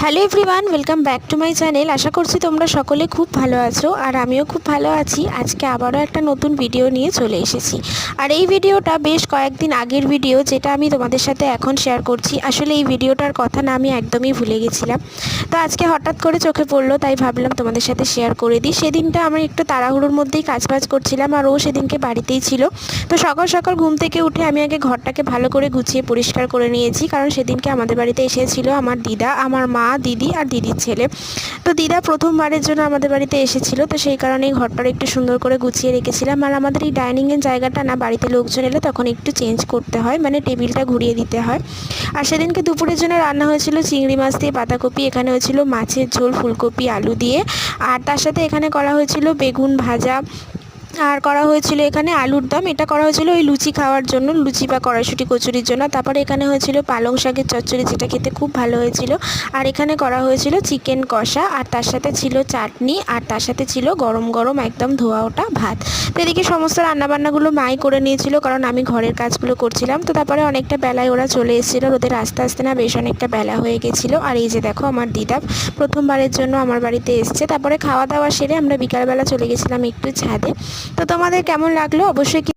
Hello everyone, welcome back to my channel. আশা করছি তোমরা সকলে খুব ভালো আছো আর আমিও খুব ভালো আছি। আজকে আবারও একটা নতুন ভিডিও নিয়ে চলে এসেছি। আর এই ভিডিওটা বেশ কয়েকদিন আগের ভিডিও, যেটা আমি তোমাদের সাথে এখন শেয়ার করছি। আসলে এই ভিডিওটার কথা না আমি একদমই ভুলে গেছিলাম, তো আজকে হঠাৎ করে চোখে পড়লো, তাই ভাবলাম তোমাদের সাথে শেয়ার করে দিই। সেদিনটা আমি একটু তাড়াহুড়োর মধ্যেই কাজবাজ করছিলাম আর ও সেদিনকে বাড়িতেই ছিল। তো সকাল সকাল ঘুম থেকে উঠে আমি আগে ঘরটাকে ভালো করে গুছিয়ে পরিষ্কার করে নিয়েছি, কারণ সেদিনকে আমাদের বাড়িতে এসেছিল আমার দিদা, আমার মা, দিদি আর দিদির ছেলে। তো দিদা প্রথমবারের জন্য আমাদের বাড়িতে এসেছিল, তো সেই কারণেই ঘরটা একটু সুন্দর করে গুছিয়ে রেখেছিলাম। আর আমাদের এই ডাইনিংয়ের জায়গাটা না, বাড়িতে লোকজন এলে তখন একটু চেঞ্জ করতে হয়, মানে টেবিলটা ঘুরিয়ে দিতে হয়। আর সেদিনকে দুপুরের জন্য রান্না হয়েছিল চিংড়ি মাছ দিয়ে পাতাকপি, এখানে হয়েছিল মাছের ঝোল ফুলকপি আলু দিয়ে, আর তার সাথে এখানে করা হয়েছিল বেগুন ভাজা, আর করা হয়েছিল এখানে আলুর দম। এটা করা হয়েছিল ওই লুচি খাওয়ার জন্য, লুচি বা কড়াইশুঁটি কচুরির জন্য। তারপরে এখানে হয়েছিল পালং শাকের চচ্চড়ি, যেটা খেতে খুব ভালো হয়েছিল। আর এখানে করা হয়েছিল চিকেন কষা, আর তার সাথে ছিল চাটনি, আর তার সাথে ছিল গরম গরম একদম ধোয়া ওঠা ভাত। তো এদিকে সমস্ত রান্নাবান্নাগুলো মাই করে নিয়েছিল, কারণ আমি ঘরের কাজগুলো করছিলাম। তো তারপরে অনেকটা বেলায় ওরা চলে এসেছিল, ওদের আস্তে আস্তে না বেশ অনেকটা বেলা হয়ে গেছিলো। আর এই যে দেখো আমার দিদা প্রথমবারের জন্য আমার বাড়িতে এসছে। তারপরে খাওয়া দাওয়া সেরে আমরা বিকালবেলা চলে গেছিলাম একটু ছাদে। তো তোমাদের কেমন লাগলো অবশ্যই